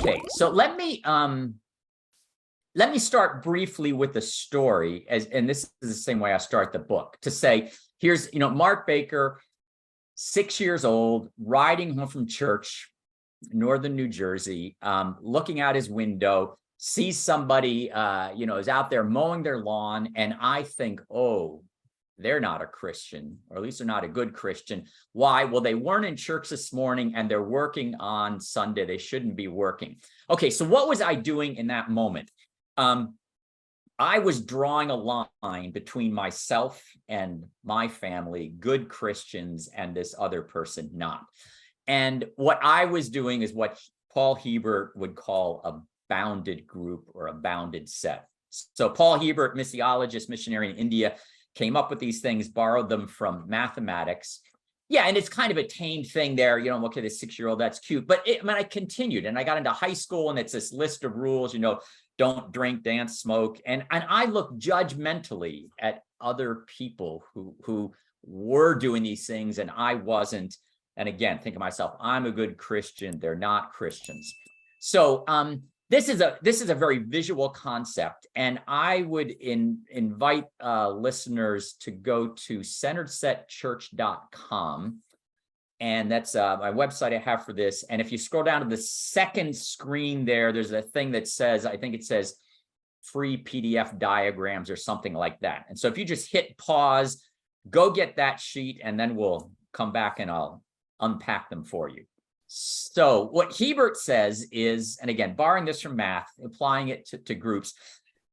Okay, so let me start briefly with the story, and this is the same way I start the book, to say, here's, Mark Baker, 6 years old, riding home from church, northern New Jersey, looking out his window, sees somebody, is out there mowing their lawn, and I think, oh, they're not a Christian, or at least they're not a good Christian. Why? Well, they weren't in church this morning and they're working on Sunday. They shouldn't be working. Okay, so what was I doing in that moment? I was drawing a line between myself and my family, good Christians, and this other person not. And what I was doing is what Paul Hiebert would call a bounded group or a bounded set. So Paul Hiebert, missiologist, missionary in India, came up with these things, borrowed them from mathematics. Yeah, and it's kind of a tame thing there. Okay, this 6-year-old, that's cute. But I continued, and I got into high school, and it's this list of rules, don't drink, dance, smoke. And I looked judgmentally at other people who were doing these things, and I wasn't. And again, think of myself, I'm a good Christian. They're not Christians. So this is a very visual concept, and I would invite listeners to go to centeredsetchurch.com, and that's my website I have for this. And if you scroll down to the second screen there, there's a thing that says, I think it says free PDF diagrams or something like that. And so if you just hit pause, go get that sheet, and then we'll come back and I'll unpack them for you. So what Hiebert says is, and again, borrowing this from math, applying it to groups,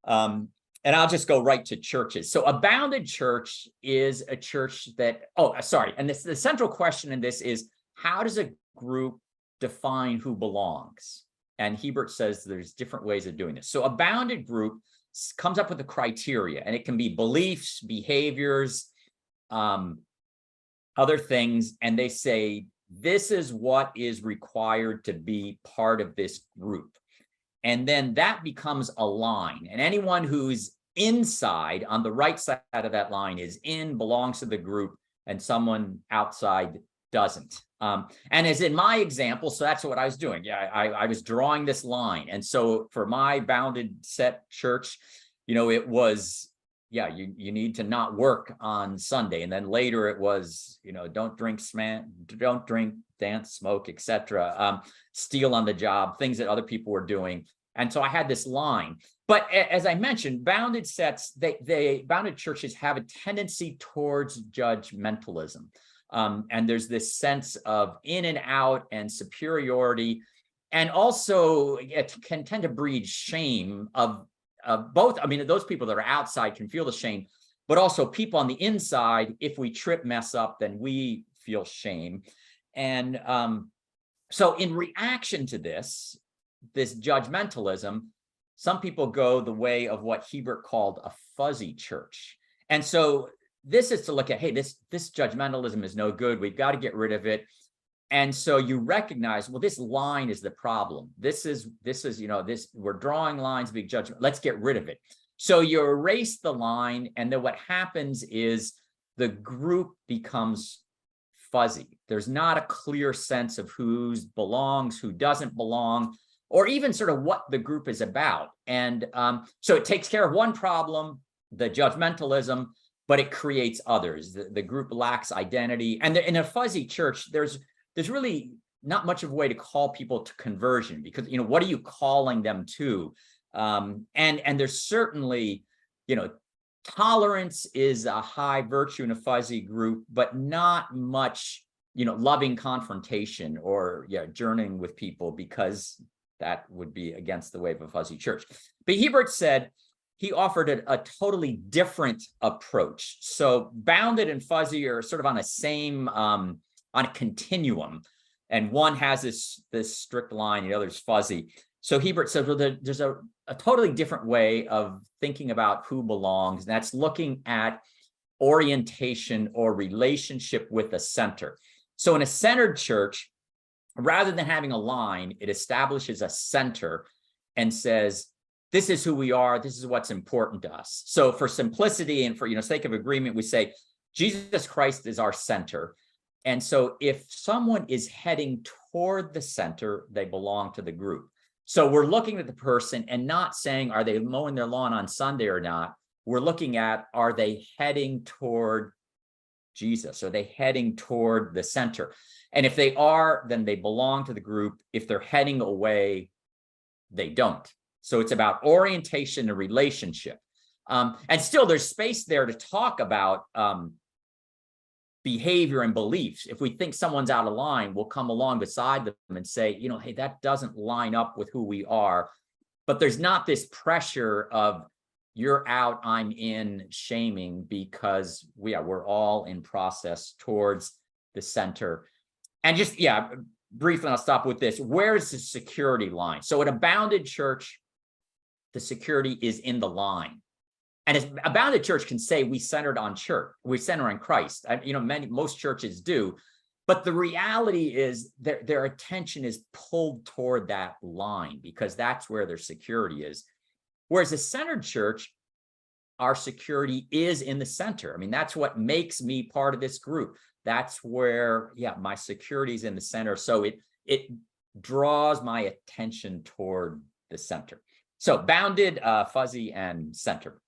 and I'll just go right to churches. So a bounded church is a church that, and the central question in this is, how does a group define who belongs? And Hiebert says there's different ways of doing this. So a bounded group comes up with a criteria, and it can be beliefs, behaviors, other things, and they say, this is what is required to be part of this group. And then that becomes a line. And anyone who's inside on the right side of that line is in, belongs to the group, and someone outside doesn't. And as in my example, so that's what I was doing. Yeah, I was drawing this line. And so for my bounded set church, it was, you need to not work on Sunday. And then later it was, don't drink, dance, smoke, etc. Steal on the job, things that other people were doing. And so I had this line. But as I mentioned, bounded sets, bounded churches have a tendency towards judgmentalism. And there's this sense of in and out and superiority. And also it can tend to breed shame of both. Those people that are outside can feel the shame, but also people on the inside, if we trip, mess up, then we feel shame. And so in reaction to this judgmentalism, some people go the way of what Hiebert called a fuzzy church. And so this is to look at, hey, this judgmentalism is no good. We've got to get rid of it. And so you recognize, well, this line is the problem. This is, we're drawing lines, big judgment. Let's get rid of it. So you erase the line, and then what happens is the group becomes fuzzy. There's not a clear sense of who belongs, who doesn't belong, or even sort of what the group is about. And so it takes care of one problem, the judgmentalism, but it creates others. The group lacks identity. And in a fuzzy church, there's really not much of a way to call people to conversion, because, what are you calling them to? And there's certainly, tolerance is a high virtue in a fuzzy group, but not much, loving confrontation or journeying with people, because that would be against the way of a fuzzy church. But Hiebert said he offered a totally different approach. So bounded and fuzzy are sort of on a same, on a continuum, and one has this strict line, the other's fuzzy. So Hiebert said, well, there's a totally different way of thinking about who belongs, and that's looking at orientation or relationship with a center. So in a centered church, rather than having a line, it establishes a center and says, this is who we are, this is what's important to us. So for simplicity and for sake of agreement, we say Jesus Christ is our center. And so if someone is heading toward the center, they belong to the group. So we're looking at the person and not saying, are they mowing their lawn on Sunday or not? We're looking at, are they heading toward Jesus? Are they heading toward the center? And if they are, then they belong to the group. If they're heading away, they don't. So it's about orientation and relationship. And still there's space there to talk about behavior and beliefs. If we think someone's out of line, we'll come along beside them and say, you know, hey, that doesn't line up with who we are. But there's not this pressure of you're out, I'm in, shaming, because we're all in process towards the center. And just, briefly, I'll stop with this. Where's the security line? So at a bounded church, the security is in the line. And a bounded church can say we centered on church, we center on Christ. Most churches do. But the reality is their attention is pulled toward that line because that's where their security is. Whereas a centered church, our security is in the center. I mean, that's what makes me part of this group. That's where, my security is in the center. So it draws my attention toward the center. So bounded, fuzzy, and center.